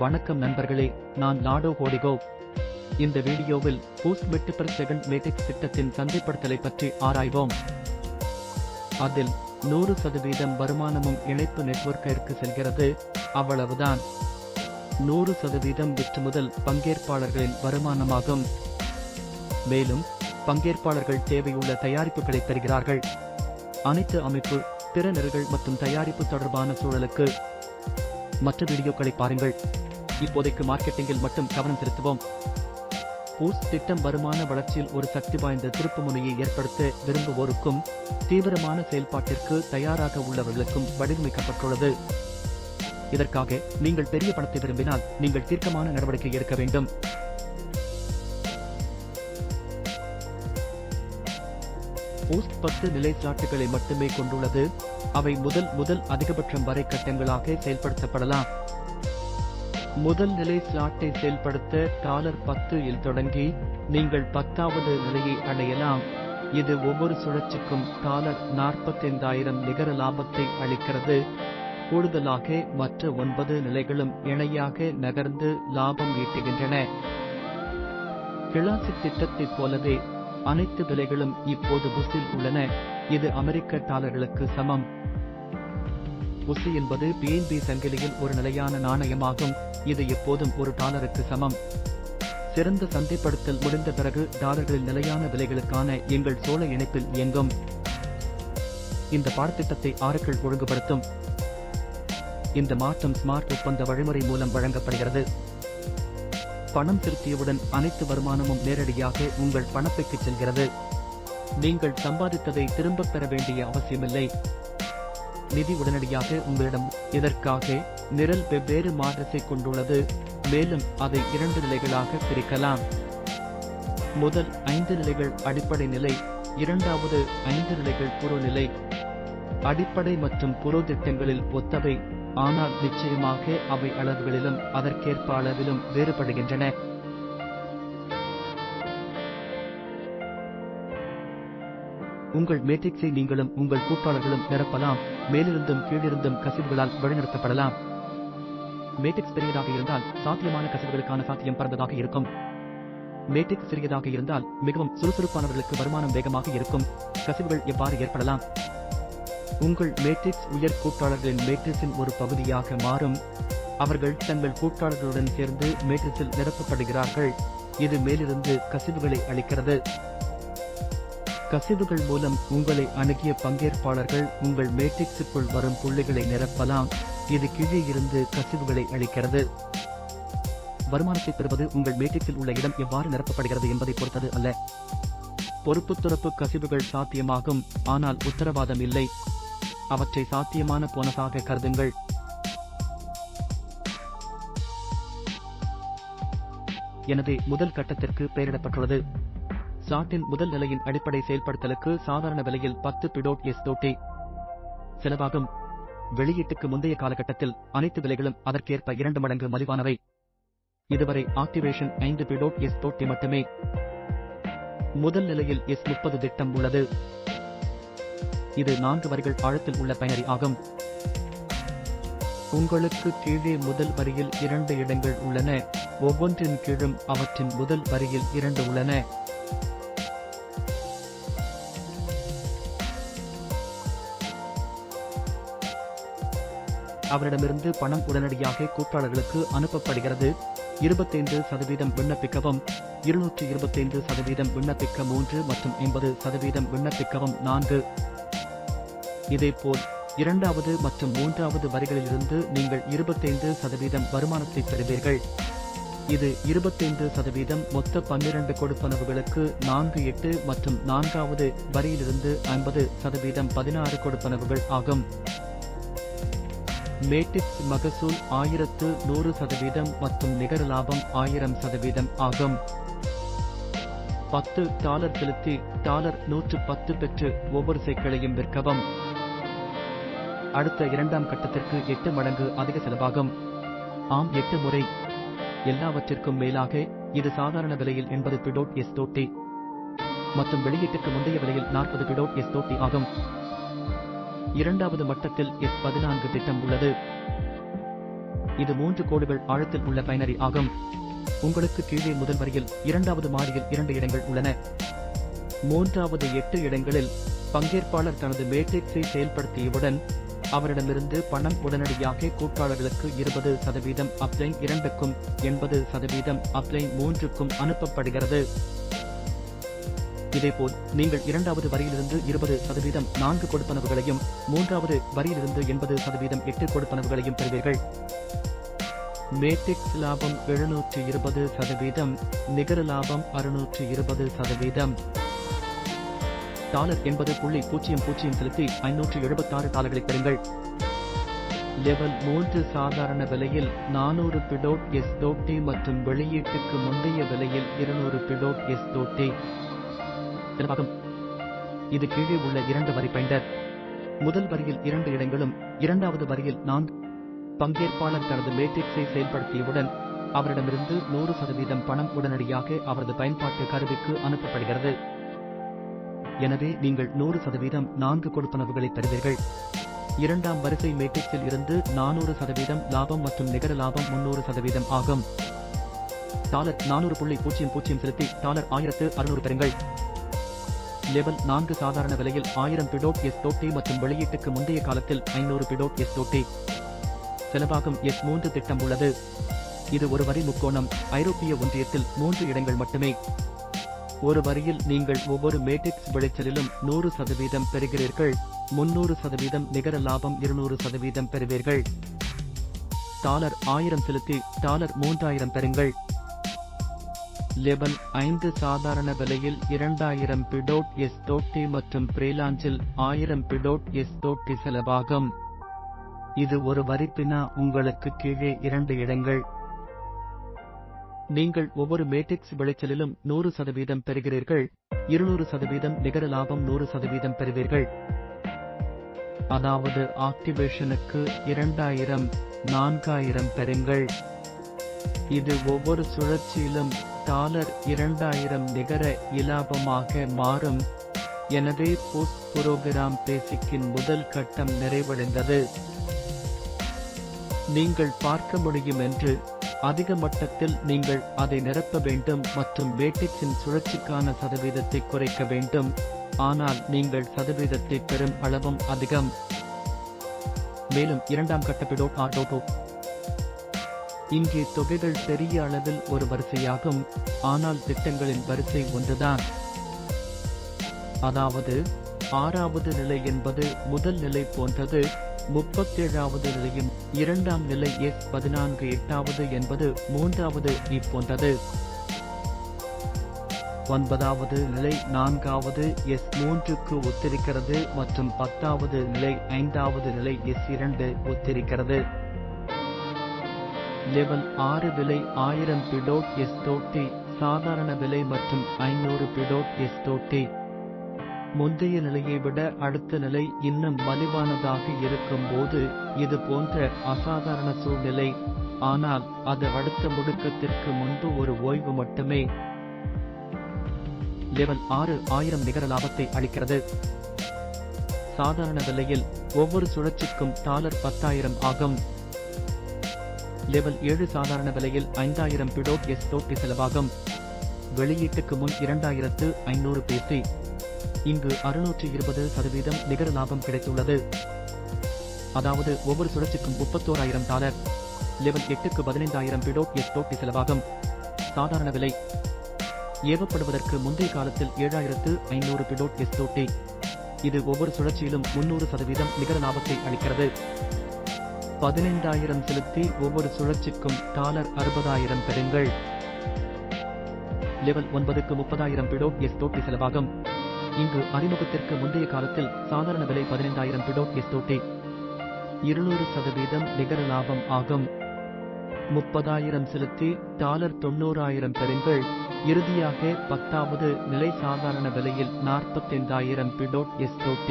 வணக்கம் நண்பர்களே, நான் லாடோ ஹோடிகோ. இந்த வீடியோவில் post bit per second matrix திட்டத்தின் சந்தைப்படுத்தலை பற்றி ஆராய்வோம். அதில் 100% வருமானமும் இணைப்பு நெட்வொர்க்கிற்கு செல்கிறது, அவ்வளவுதான். 100% விற்றுமுதல் பங்கேற்பாளர்களின் வருமானமாகும். மேலும் பங்கேற்பாளர்கள் தேவையுள்ள தயாரிப்புகளை பெறுகிறார்கள். அனைத்து அமைப்பு, திறனர்கள் மற்றும் தயாரிப்பு தொடர்பான சூழலுக்கு மற்ற வீடியோக்களை பாருங்கள். இப்போதைக்கு மார்க்கெட்டிங்கில் மட்டும் கவனம் செலுத்துவோம். போஸ்ட் திட்டம் வருமான வளர்ச்சியில் ஒரு சக்தி வாய்ந்த திருப்புமுனையை ஏற்படுத்த விரும்புவோருக்கும் தீவிரமான செயல்பாட்டிற்கு தயாராக உள்ளவர்களுக்கும் வடிவமைக்கப்பட்டுள்ளது. இதற்காக நீங்கள் பெரிய பணத்தை விரும்பினால் நீங்கள் தீர்க்கமான நடவடிக்கை எடுக்க வேண்டும். போஸ்ட் 10 நிலை ஸ்லாட்டுகளை மட்டுமே கொண்டுள்ளது. அவை முதல் அதிகபட்சம் வரை கட்டங்களாக செயல்படுத்தப்படலாம். முதல் நிலை ஸ்லாட்டை செயல்படுத்த $10 இல் தொடங்கி நீங்கள் 10வது நிலையை அடையலாம். இது ஒவ்வொரு சுழற்சிக்கும் $45,000 நிகர லாபத்தை அளிக்கிறது. கூடுதலாக மற்ற 9 நிலைகளும் இணையாக நகர்ந்து லாபம் ஈட்டுகின்றன. கிளாசிக் திட்டத்தைப் போலவே அனைத்து விலைகளும் இப்போது புஷில் உள்ளன. இது அமெரிக்க டாலர்களுக்கு சமம். புஷ் என்பது BNB சங்கிலியில் ஒரு நிலையான நாணயமாகும். இது எப்போதும் $1க்கு சமம். சிறந்த சந்தைப்படுத்தல் முடிந்த பிறகு டாலர்களில் நிலையான விலைகளுக்கான எங்கள் சோழ இணைப்பில் இயங்கும். இந்த பாடத்திட்டத்தை ஆறுகள் ஒழுங்குபடுத்தும். இந்த மாற்றம் ஸ்மார்ட் ஒப்பந்த வழிமுறை மூலம் வழங்கப்படுகிறது. பணம் செலுத்தியவுடன் அனைத்து வருமானமும் நேரடியாக உங்கள் பணப்பைக்கு செல்கிறது. நீங்கள் சம்பாதித்ததை திரும்பப் பெற வேண்டிய அவசியமில்லை. நிதி உடனடியாக உங்களிடம். இதற்காக நிரல் வெவ்வேறு மாற்றத்தை கொண்டுள்ளது. மேலும் அதை 2 நிலைகளாக பிரிக்கலாம். முதல் 5 நிலைகள் அடிப்படை நிலை, இரண்டாவது 5 நிலைகள் புறநிலை. அடிப்படை மற்றும் புற திட்டங்களில் ஒத்தவை, ஆனால் நிச்சயமாக அவை அளவுகளிலும் அதற்கேற்ப அளவிலும் வேறுபடுகின்றன. உங்கள் மேட்ரிக்ஸை நீங்களும் உங்கள் கூட்டாளர்களும் நிரப்பலாம். மேலிருந்தும் கீழிருந்தும் கசிவுகளால் வழிநடத்தப்படலாம். மேட்ரிக்ஸ் பெரியதாக இருந்தால் சாத்தியமான கசிவுகளுக்கான சாத்தியம் பரந்ததாக இருக்கும். மேட்ரிக்ஸ் சிறியதாக இருந்தால் மிகவும் சுறுசுறுப்பானவர்களுக்கு வருமானம் வேகமாக இருக்கும். கசிவுகள் எவ்வாறு ஏற்படலாம்? உங்கள் மேட்ரிக்ஸ் உயர் கூட்டாளர்களின் மேட்ரிக்ஸின் ஒரு பகுதியாக மாறும். அவர்கள் தங்கள் கூட்டாளர்களுடன் சேர்ந்து மேட்ரிக்ஸில் நிரப்பப்படுகிறார்கள். இது மேலிருந்து கசிவுகளை அளிக்கிறது. கசிவுகள் மூலம் உங்களை அணுகிய பங்கேற்பாளர்கள் உங்கள் மேட்ரிக்ஸுக்குள் வரும் புள்ளிகளை நிரப்பலாம். இது கீழே இருந்து கசிவுகளை அளிக்கிறது. வருமானத்தை பெறுவது உங்கள் மேட்ரிக்ஸில் உள்ள இடம் எவ்வாறு நிரப்பப்படுகிறது என்பதை பொறுத்தது அல்ல. பொறுப்புத்துறப்பு கசிவுகள் சாத்தியமாகும், ஆனால் உத்தரவாதம் இல்லை. அவற்றை சாத்தியமான போனஸாக கருதுங்கள். எனவே முதல் கட்டத்திற்கு பெயரிடப்பட்டுள்ளது. ஸ்லாட்டின் முதல் நிலையின் அடிப்படை செயல்படுத்தலுக்கு சாதாரண விலையில் 10 செலவாகும். வெளியீட்டுக்கு முந்தைய காலகட்டத்தில் அனைத்து விலைகளும் அதற்கேற்ப 2 மடங்கு மலிவானவை. இதுவரை ஆக்டிவேஷன் 5 மட்டுமே. முதல் நிலையில் S30 திட்டம் உள்ளது. இது 4 வரிகள் ஆழத்தில் உள்ள பைனரி ஆகும். உங்களுக்கு கீழே முதல் வரியில் 2 இடங்கள் உள்ளன. ஒவ்வொன்றின் கீழும் அவற்றின் முதல் வரியில் 2 உள்ளன. அவரிடமிருந்து பணம் உடனடியாக கூட்டாளர்களுக்கு அனுப்பப்படுகிறது. 25% விண்ணப்பிக்கவும், 225% விண்ணப்பிக்க 3 மற்றும் 80% விண்ணப்பிக்கவும் 4. இதேபோல் 2வது மற்றும் 3வது வரிகளிலிருந்து நீங்கள் 25% வருமானத்தை பெறுவீர்கள். இது 25% மொத்த 12 கொடுப்பனவுகளுக்கு 4 மற்றும் 4வது வரியிலிருந்து 50% 16 கொடுப்பனவுகள் ஆகும். மேட்ரிக்ஸ் மகசூல் 1100% மற்றும் நிகர லாபம் 1000% ஆகும். $10 செலுத்தி $110 பெற்று ஒவ்வொரு சைக்கிளையும் விற்கவும். அடுத்த 2ஆம் கட்டத்திற்கு 8 மடங்கு அதிக செலவாகும். ஆம், 8 முறை. எல்லாவற்றிற்கும் மேலாக இது சாதாரண விலையில் 80 மற்றும் வெளியீட்டுக்கு முந்தைய விலையில் 40 ஆகும். இரண்டாவது மட்டத்தில் S14 திட்டம் உள்ளது. இது 3 கோடுகள் ஆழத்தில் உள்ள பைனரி ஆகும். உங்களுக்கு கீழே முதல் வரியில் 2வது மாடியில் 2 இடங்கள் உள்ளன. 3வது 8 இடங்களில் பங்கேற்பாளர் தனது மேட்ரிக்ஸை செயல்படுத்தியவுடன் அவரிடமிருந்து பணம் உடனடியாக கூட்டாளர்களுக்கு 20% அப்லைன் 2க்கும் 80% அப்லைன் 3க்கும் அனுப்பப்படுகிறது. இதேபோல் நீங்கள் 2வது வரியிலிருந்து 20% 4 கொடுப்பனவுகளையும் 3வது வரியிலிருந்து 80% 8 கொடுப்பனவுகளையும் பெறுவீர்கள். மேட்ரிக்ஸ் லாபம் 720%, நிகர லாபம் 620%. $80.00 செலுத்தி $576 பெறுங்கள். லெவல் 3 சாதாரண விலையில் 400 $SDT மற்றும் வெளியீட்டுக்கு முந்தைய விலையில் 200 $SDT. செலவாகும். இது கீழே உள்ள 2 வரி பைண்டர். முதல் வரியில் 2 இடங்களும் 2வது வரியில் 4. பங்கேற்பாளர் தனது மேட்ரிக்ஸை செயல்படுத்தியவுடன் அவரிடமிருந்து 100% பணம் உடனடியாக அவரது பயன்பாட்டு கருவிக்கு அனுப்பப்படுகிறது. எனவே நீங்கள் 100% 4 கொடுப்பனவுகளை பெறுவீர்கள். 2ஆம் வரிசை மேட்ரிக்ஸில் இருந்து 400% லாபம் மற்றும் நிகர லாபம் 300% ஆகும். $400.00 செலுத்தி $1600 பெறுங்கள். லெவல் 4 சாதாரண விலையில் 1000 $SDT மற்றும் வெளியீட்டுக்கு முந்தைய காலத்தில் 500 $SDT. செலவாகும் S3 திட்டம் உள்ளது. இது ஒரு வரி முக்கோணம். ஐரோப்பிய ஒன்றியத்தில் 3 இடங்கள் மட்டுமே. ஒரு வரியில் நீங்கள் ஒவ்வொரு மேட்ரிக்ஸ் விளைச்சலிலும் 100% பெறுகிறீர்கள். 300% நிகர லாபம் 200% பெறுவீர்கள். $1000 செலுத்தி $3000 பெறுங்கள். லெவல் 5 சாதாரண விலையில் 2000 $SDT மற்றும் பிரேலாஞ்சில் 1000 $SDT செலவாகும். இது ஒரு வரிப்பினா உங்களுக்கு கீழே 2 இடங்கள். நீங்கள் ஒவ்வொரு மேட்ரிக்ஸ் விளைச்சலிலும் 100% பெறுகிறீர்கள். 200% நிகர லாபம் 100% பெறுவீர்கள். அதாவது ஆக்டிவேஷனுக்கு 2000 4000 பெறுங்கள். இது ஒவ்வொரு சுழற்சியிலும் $2000 நிகர இலாபமாக மாறும். எனவே போஸ்ட் புரோகிராம் பேசிக்கின் முதல் கட்டம் நிறைவடைந்தது. நீங்கள் பார்க்க முடியும் என்று அதிக மட்டத்தில் நீங்கள் அதை நிரப்ப வேண்டும் மற்றும் மேட்ரிக்ஸின் சுழற்சிக்கான சதவீதத்தை குறைக்க வேண்டும். ஆனால் நீங்கள் சதவீதத்தை பெறும் அளவும் அதிகம். மேலும் 2ஆம் கட்ட இங்கே தொகைகள் பெரிய அளவில் ஒரு வரிசையாகும். ஆனால் திட்டங்களின் வரிசை ஒன்றுதான். அதாவது 6வது நிலை என்பது முதல் நிலை போன்றது. 37வது நிலையும் 2ஆம் நிலை S14 8வது என்பது 3வது E போன்றது. 9வது நிலை 4வது S3க்கு ஒத்திருக்கிறது மற்றும் 10வது நிலை 5வது நிலை S2 ஒத்திருக்கிறது. லெவல் 6 விலை 1000 $SDT சாதாரண விலை மற்றும் 500 $SDT. முந்தைய நிலையை விட அடுத்த நிலை இன்னும் மலிவானதாக இருக்கும்போது இது போன்ற அசாதாரண சூழ்நிலை. ஆனால் அது அடுத்த முடுக்கத்திற்கு முன்பு ஒரு ஓய்வு மட்டுமே. லெவல் 6 1000 நிகர லாபத்தை அளிக்கிறது. சாதாரண விலையில் ஒவ்வொரு சுழற்சிக்கும் $10,000 ஆகும். லெவல் 7 சாதாரண விலையில் 5000 $SDT செலவாகும். வெளியீட்டுக்கு முன் 2500 பேசி. இங்கு 620% நிகர லாபம் கிடைத்துள்ளது. அதாவது ஒவ்வொரு சுழற்சிக்கும் $31000. லெவல் 8க்கு 15000 $SDT செலவாகும். சாதாரண விலை ஏவப்படுவதற்கு முந்தைய காலத்தில் 7500 $SDT. இது ஒவ்வொரு சுழற்சியிலும் 300% நிகர லாபத்தை அளிக்கிறது. 15000 செலுத்தி ஒவ்வொரு சுழற்சிக்கும் $60000 பெறுங்கள். லெவல் 9க்கு 30000 $SDT செலவாகும். இங்கு அறிமுகத்திற்கு முந்தைய காலத்தில் சாதாரண விலை 15000 $SDT. 200% நிகர லாபம் ஆகும். 30000 செலுத்தி $90000 பெறுங்கள். இறுதியாக 10வது நிலை சாதாரண விலையில் 45000 $SDT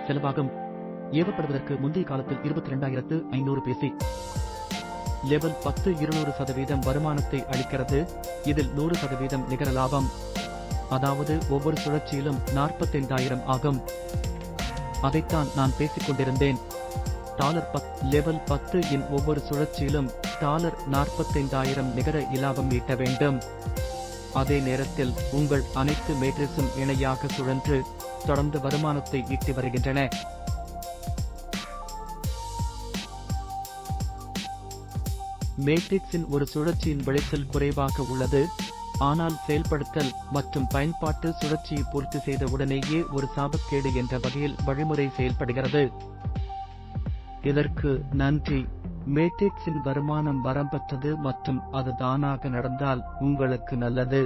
செலவாகும். ஏவப்படுவதற்கு முந்தைய காலத்தில் 22500 பேசி. லெவல் 10 200% வருமானத்தை அளிக்கிறது. இதில் 100% நிகர லாபம். அதாவது ஒவ்வொரு சுழற்சியிலும் 45000 ஆகும். அதைத்தான் நான் பேசிக் கொண்டிருந்தேன். லெவல் 10 இன் ஒவ்வொரு சுழற்சியிலும் $45,000 நிகர இலாபம் ஈட்ட வேண்டும். அதே நேரத்தில் உங்கள் அனைத்து மேட்ரிக்ஸும் இணையாக சுழன்று தொடர்ந்து வருமானத்தை ஈட்டி வருகின்றன. மேட்ரிக்ஸின் ஒரு சுழற்சியின் விளைச்சல் குறைவாக உள்ளது, ஆனால் செயல்படுத்தல் மற்றும் பயன்பாட்டு சுழற்சியை பூர்த்தி செய்த உடனேயே ஒரு சாபக்கேடு என்ற வகையில் வழிமுறை செயல்படுகிறது. இதற்கு நன்றி. மேட்ரிக்ஸின் வருமானம் வரம்பற்றது மற்றும் அது தானாக நடந்தால் உங்களுக்கு நல்லது.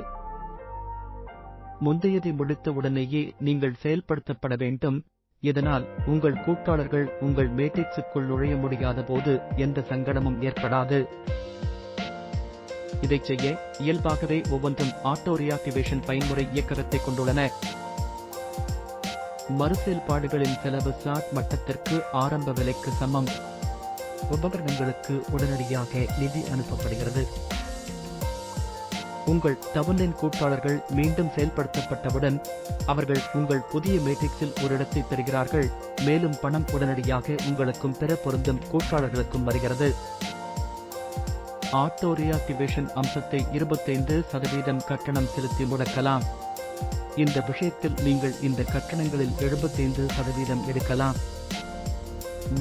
முந்தையதை முடித்த உடனேயே நீங்கள் செயல்படுத்தப்பட வேண்டும். இதனால் உங்கள் கூட்டாளர்கள் உங்கள் மேட்ரிக்ஸுக்குள் நுழைய முடியாத போது எந்த சங்கடமும் ஏற்படாது. இதைச் செய்ய இயல்பாகவே ஒவ்வொன்றும் ஆட்டோ ரியாக்டிவேஷன் பயன்முறை இயக்ககத்தை கொண்டுள்ளன. மறுசெயல்பாடுகளின் செலவு ஸ்லாட் மட்டத்திற்கு ஆரம்ப விலைக்கு சமம். உபகரணங்களுக்கு உடனடியாக நிதி அனுப்பப்படுகிறது. உங்கள் டவுன்லைன் கூட்டாளர்கள் மீண்டும் செயல்படுத்தப்பட்டவுடன் அவர்கள் உங்கள் புதிய மேட்ரிக்ஸில் ஒரு இடத்தை பெறுகிறார்கள், மேலும் பணம் உடனடியாக உங்களுக்கும் பிற பொருந்தும் கூட்டாளர்களுக்கும் வருகிறது. ஆட்டோ ரியாக்டிவேஷன் அம்சத்தை 25% கட்டணம் செலுத்தி முடக்கலாம். இந்த விஷயத்தில் நீங்கள் இந்த கட்டணங்களில் 75% எடுக்கலாம்.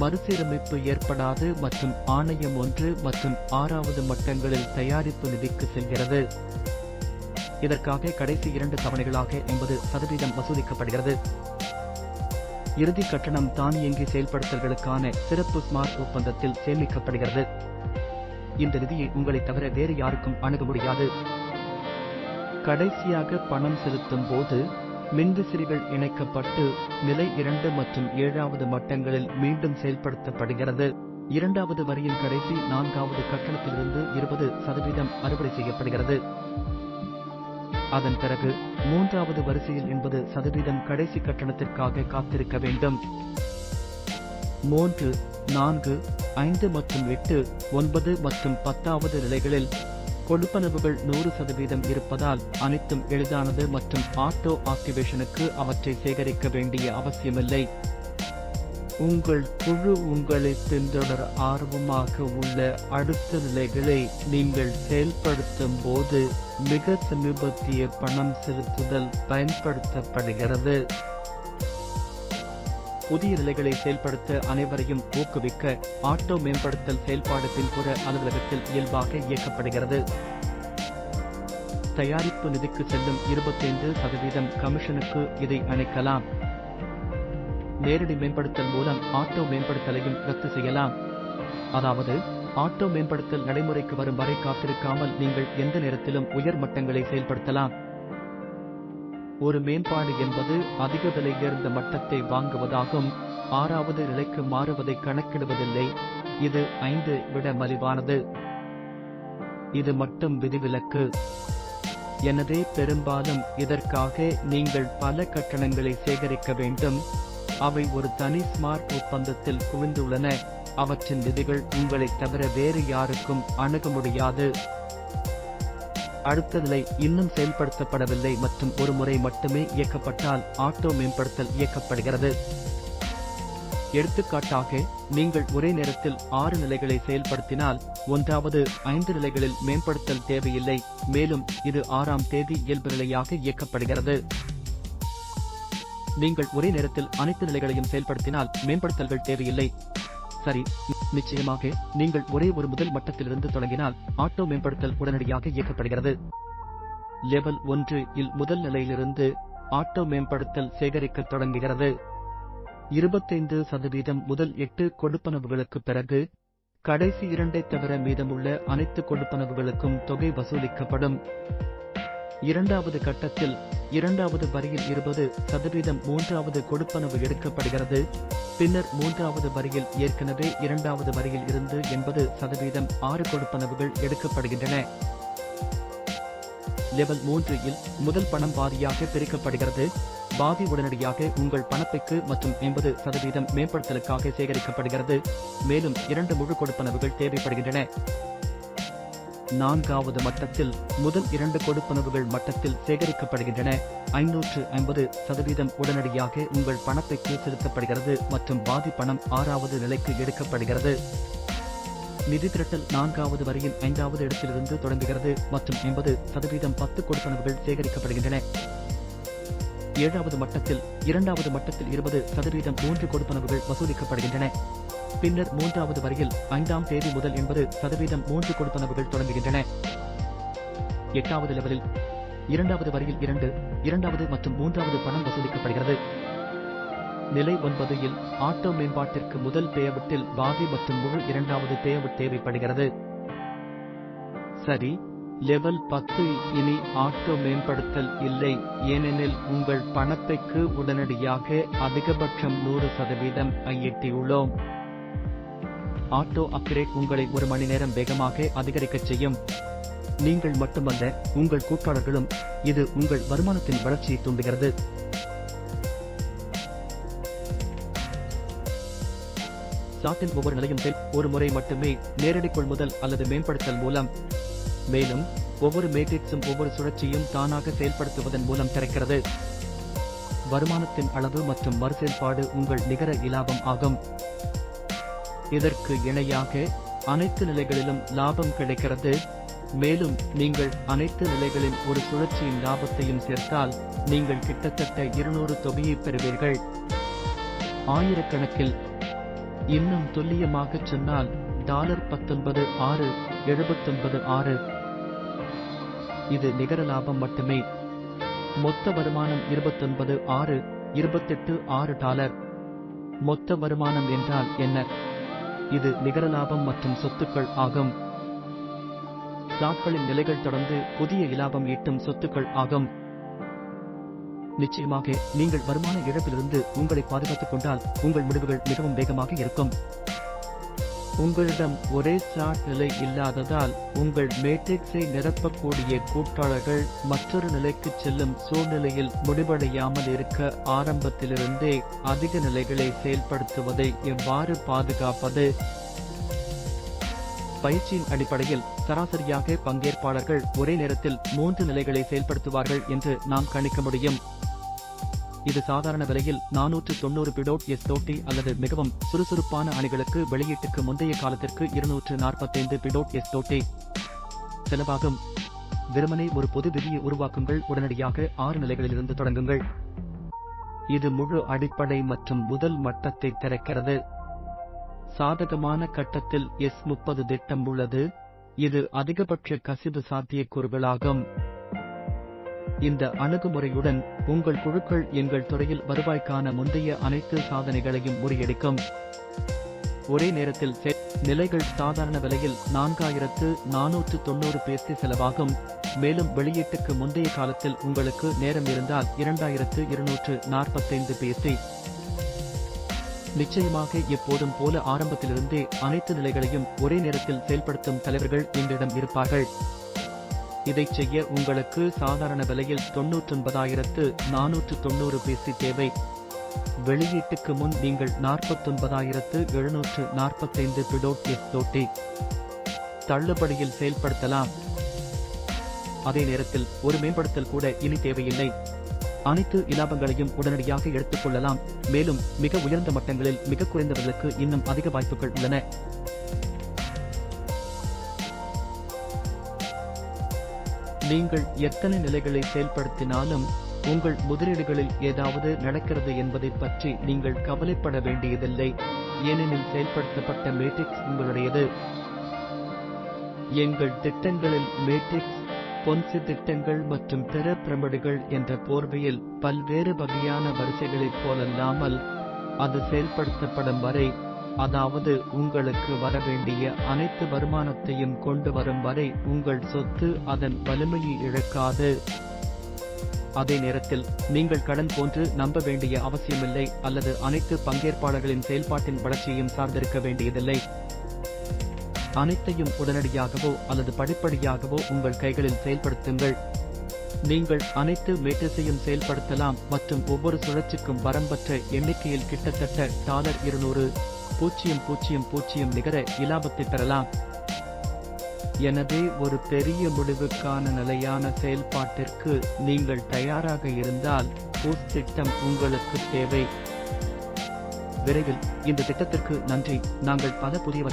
மறுசீரமைப்பு ஏற்படாது மற்றும் ஆணையம் 1 மற்றும் 6வது மட்டங்களில் தயாரிப்பு நிதிக்கு செல்கிறது. இதற்காக கடைசி 2 தவணைகளாக 50% வசூலிக்கப்படுகிறது. இறுதி கட்டணம் தானியங்கி செயல்படுத்தல்களுக்கான சிறப்பு ஸ்மார்ட் ஒப்பந்தத்தில் சேமிக்கப்படுகிறது. இந்த நிதியை உங்களை தவிர வேறு யாருக்கும் அணுக முடியாது. கடைசியாக பணம் செலுத்தும் போது மின்விசிறிகள் இணைக்கப்பட்டு நிலை 2 மற்றும் 7வது மட்டங்களில் மீண்டும் செயல்படுத்தப்படுகிறது. 2வது வரியின் கடைசி 4வது கட்டணத்திலிருந்து 20% அறுவடை செய்யப்படுகிறது. அதன் பிறகு 3வது வரிசையில் 80% கடைசி கட்டணத்திற்காக காத்திருக்க வேண்டும். 3, 4, 5 மற்றும் 8, 9 மற்றும் 10வது நிலைகளில் கொடுப்பனவுகள் 100% இருப்பதால் அனைத்தும் எளிதானது மற்றும் ஆட்டோ ஆக்டிவேஷனுக்கு அவற்றை சேகரிக்க வேண்டிய அவசியமில்லை. உங்கள் குழு உங்களை பின்தொடர ஆர்வமாக உள்ள அடுத்த நிலைகளை நீங்கள் செயல்படுத்தும் போது மிக சமீபத்திய பணம் செலுத்துதல் பயன்படுத்தப்படுகிறது. புதிய நிலைகளை செயல்படுத்த அனைவரையும் ஊக்குவிக்க ஆட்டோ மேம்படுத்தல் செயல்பாடு பின்புற அலுவலகத்தில் இயல்பாக இயக்கப்படுகிறது. தயாரிப்பு நிதிக்கு செல்லும் 25% கமிஷனுக்கு இதை அணைக்கலாம். நேரடி மேம்படுத்தல் மூலம் ஆட்டோ மேம்படுத்தலையும் ரத்து செய்யலாம். அதாவது ஆட்டோ மேம்படுத்தல் நடைமுறைக்கு வரும் வரை காத்திருக்காமல் நீங்கள் எந்த நேரத்திலும் உயர் மட்டங்களை செயல்படுத்தலாம். ஒரு மேம்பாடு என்பது அதிக விலை உயர்ந்த மட்டத்தை வாங்குவதாகும். 6வது நிலைக்கு மாறுவதை கணக்கிடுவதில்லை. இது 5 விட மலிவானது. இது மட்டும் விதிவிலக்கு. எனவே பெரும்பாலும் இதற்காக நீங்கள் பல கட்டணங்களை சேகரிக்க வேண்டும். அவை ஒரு தனி ஸ்மார்ட் ஒப்பந்தத்தில் குவிந்துள்ளன. அவற்றின் நிதிகள் உங்களைத் தவிர வேறு யாருக்கும் அணுக முடியாது. அடுத்த நிலை இன்னும் செயல்படுத்தப்படவில்லை மற்றும் ஒரு முறை மட்டுமே இயக்கப்பட்டால் ஆட்டோ மேம்படுத்தல் இயக்கப்படுகிறது. எடுத்துக்காட்டாக, நீங்கள் ஒரே நேரத்தில் 6 நிலைகளை செயல்படுத்தினால் 1வது 5 நிலைகளில் மேம்படுத்தல் தேவையில்லை, மேலும் இது 6ஆம் தேதி இயல்பு நிலையாக இயக்கப்படுகிறது. நீங்கள் ஒரே நேரத்தில் அனைத்து நிலைகளையும் செயல்படுத்தினால் மேம்படுத்தல்கள் தேவையில்லை. சரி, நிச்சயமாக நீங்கள் ஒரே ஒரு முதல் மட்டத்திலிருந்து தொடங்கினால் ஆட்டோ மேம்படுத்தல் உடனடியாக இயக்கப்படுகிறது. லெவல் 1 இல் முதல் நிலையிலிருந்து ஆட்டோ மேம்படுத்தல் சேகரிக்க தொடங்குகிறது. 25% முதல் 8 கொடுப்பனவுகளுக்கு பிறகு கடைசி 2ஐ தவிர மீதமுள்ள அனைத்து கொடுப்பனவுகளுக்கும் தொகை வசூலிக்கப்படும். 2வது கட்டத்தில் 2வது வரியில் 20% 3வது கொடுப்பனவு எடுக்கப்படுகிறது. பின்னர் 3வது வரியில் ஏற்கனவே 2வது வரியில் இருந்து 80% 6 கொடுப்பனவுகள் எடுக்கப்படுகின்றன. லெவல் 3 இல் முதல் பணம் பாதியாக பிரிக்கப்படுகிறது. பாதி உடனடியாக உங்கள் பணப்பைக்கு மற்றும் 80% மேம்படுத்தலுக்காக சேகரிக்கப்படுகிறது. மேலும் 2 முழு கொடுப்பனவுகள் தேவைப்படுகின்றன. 4வது மட்டத்தில் முதல் 2 கொடுப்பனவுகள் மட்டத்தில் சேகரிக்கப்படுகின்றன. 550% உடனடியாக உங்கள் பணப்பைக்கு செலுத்தப்படுகிறது மற்றும் பாதி பணம் 6வது நிலைக்கு எடுக்கப்படுகிறது. நிதி திரட்டல் 4வது வரியின் 5வது இடத்திலிருந்து தொடங்குகிறது மற்றும் 80% 10 கொடுப்பனவுகள் சேகரிக்கப்படுகின்றன. 7வது மட்டத்தில் 2வது மட்டத்தில் 20% 3 கொடுப்பனவுகள் வசூலிக்கப்படுகின்றன. பின்னர் 3வது வரியில் 5ஆம் தேதி முதல் 80% 3 கொடுப்பனவுகள் தொடங்குகின்றன. 8வது லெவலில் 2வது வரியில் 2வது மற்றும் 3வது பணம் வசூலிக்கப்படுகிறது. நிலை 9இல் ஆட்டோ மேம்பாட்டிற்கு முதல் பேஅவுட்டில் பாதி மற்றும் முழு 2வது பேஅவுட் தேவைப்படுகிறது. சரி, லெவல் 10 இனி ஆட்டோ மேம்படுத்தல் இல்லை, ஏனெனில் உங்கள் பணப்பைக்கு உடனடியாக அதிகபட்சம் 100% ஐயிட்டுள்ளோம். ஆட்டோ அப்கிரேட் உங்களை 1 மணி நேரம் வேகமாக அதிகரிக்கச் செய்யும். நீங்கள் மட்டுமல்ல, உங்கள் கூட்டாளர்களும். இது உங்கள் வருமானத்தின் வளர்ச்சியை தூண்டுகிறது. சாட்டின் ஒவ்வொரு நிலையும் ஒரு முறை மட்டுமே நேரடி கொள்முதல் அல்லது மேம்படுத்தல் மூலம், மேலும் ஒவ்வொரு மேட்ரிக்ஸும் ஒவ்வொரு சுழற்சியும் தானாக செயல்படுத்துவதன் மூலம் திறக்கிறது. வருமானத்தின் அளவு மற்றும் மறுசெயல்பாடு உங்கள் நிகர இலாபம் ஆகும். இதற்கு இணையாக அனைத்து நிலைகளிலும் லாபம் கிடைக்கிறது. மேலும் நீங்கள் அனைத்து நிலைகளின் ஒரு சுழற்சியின் லாபத்தையும் சேர்த்தால் நீங்கள் கிட்டத்தட்ட 200 தொகையை பெறுவீர்கள். ஆயிரக்கணக்கில். இன்னும் துல்லியமாகச் சொன்னால் $19,679. இது நிகர லாபம் மட்டுமே. மொத்த வருமானம் $29,628. மொத்த வருமானம் என்றால் என்ன? இது நிகர லாபம் மற்றும் சொத்துக்கள் ஆகும். ஸ்டாக்களின் நிலைகள் தொடர்ந்து புதிய இலாபம் ஈட்டும் சொத்துக்கள் ஆகும். நிச்சயமாக நீங்கள் வருமான இழப்பிலிருந்து உங்களை பாதுகாத்துக் கொண்டால் உங்கள் முடிவுகள் மிகவும் வேகமாக இருக்கும். உங்களிடம் ஒரே ஸ்டார்ட் நிலை இல்லாததால் உங்கள் மேட்ரிக்ஸை நிரப்பக்கூடிய கூட்டாளர்கள் மற்றொரு நிலைக்குச் செல்லும் சூழ்நிலையில் முடிவடையாமல் இருக்க ஆரம்பத்திலிருந்தே அதிக நிலைகளை செயல்படுத்துவதை எவ்வாறு பாதுகாப்பது? பயிற்சியின் அடிப்படையில் சராசரியாக பங்கேற்பாளர்கள் ஒரே நேரத்தில் 3 நிலைகளை செயல்படுத்துவார்கள் என்று நாம் கணிக்க முடியும். இது சாதாரண விலையில் 490 PDOT அல்லது மிகவும் சுறுசுறுப்பான அணிகளுக்கு வெளியீட்டுக்கு முந்தைய காலத்திற்கு 245 PDOT செலவாகும். வெறுமனே ஒரு பொது விதியை உருவாக்குங்கள். உடனடியாக 6 நிலைகளிலிருந்து தொடங்குங்கள். இது முழு அடிப்படை மற்றும் முதல் மட்டத்தை திறக்கிறது. சாதகமான கட்டத்தில் S30 திட்டம் உள்ளது. இது அதிகபட்ச கசிவு சாத்தியக்கூறுகளாகும். இந்த அணுகுமுறையுடன் உங்கள் குழுக்கள் எங்கள் துறையில் வருவாய்க்கான முந்தைய அனைத்து சாதனைகளையும் முறியடிக்கும். ஒரே நேரத்தில் நிலைகள் சாதாரண விலையில் 4490 செலவாகும். மேலும் வெளியீட்டுக்கு முந்தைய காலத்தில் உங்களுக்கு நேரம் இருந்தால் 2245 நிச்சயமாக எப்போதும் போல ஆரம்பத்திலிருந்தே அனைத்து நிலைகளையும் ஒரே நேரத்தில் செயல்படுத்தும் தலைவர்கள் எங்களிடம் இருப்பார்கள். இதைச் செய்ய உங்களுக்கு சாதாரண விலையில் 99,490 தேவை. வெளியீட்டுக்கு முன் நீங்கள் 49,745 PDOT தள்ளுபடியில் செயல்படுத்தலாம். அதே நேரத்தில் ஒரு மேம்படுத்தல் கூட இனி தேவையில்லை. அனைத்து இலாபங்களையும் உடனடியாக எடுத்துக் கொள்ளலாம். மேலும் மிக உயர்ந்த மட்டங்களில் மிக குறைந்தவர்களுக்கு இன்னும் அதிக வாய்ப்புகள் உள்ளன. நீங்கள் எத்தனை நிலைகளை செயல்படுத்தினாலும் உங்கள் முதலீடுகளில் ஏதாவது நடக்கிறது என்பதை பற்றி நீங்கள் கவலைப்பட வேண்டியதில்லை, ஏனெனில் செயல்படுத்தப்பட்ட மேட்ரிக்ஸ் உங்களுடையது. எங்கள் திட்டங்களில் மேட்ரிக்ஸ், பொன்சி திட்டங்கள் மற்றும் பிற பிரமிடுகள் என்ற போர்வையில் பல்வேறு வகையான வரிசைகளைப் போலல்லாமல், அது செயல்படுத்தப்படும் வரை, அதாவது உங்களுக்கு வரவேண்டிய அனைத்து வருமானத்தையும் கொண்டு வரும் வரை உங்கள் சொத்து அதன் வலிமையை இழக்காது. அதே நேரத்தில் நீங்கள் கடன் போன்று நம்ப வேண்டிய அவசியமில்லை அல்லது அனைத்து பங்கேற்பாளர்களின் செயல்பாட்டின் வளர்ச்சியையும் சார்ந்திருக்க வேண்டியதில்லை. அனைத்தையும் உடனடியாகவோ அல்லது படிப்படியாகவோ உங்கள் கைகளில் செயல்படுத்துங்கள். நீங்கள் அனைத்து மேட்ரிக்ஸையும் செயல்படுத்தலாம் மற்றும் ஒவ்வொரு சுழற்சிக்கும் வரம்பற்ற எண்ணிக்கையில் கிட்டத்தட்ட $200,000 நிகர இலாபத்தை பெறலாம். எனவே ஒரு பெரிய முடிவுக்கான நிலையான செயல்பாட்டிற்கு நீங்கள் தயாராக இருந்தால் பூஸ் திட்டம் உங்களுக்கு தேவை. விரைவில் இந்த திட்டத்திற்கு நன்றி. நாங்கள் பல புதிய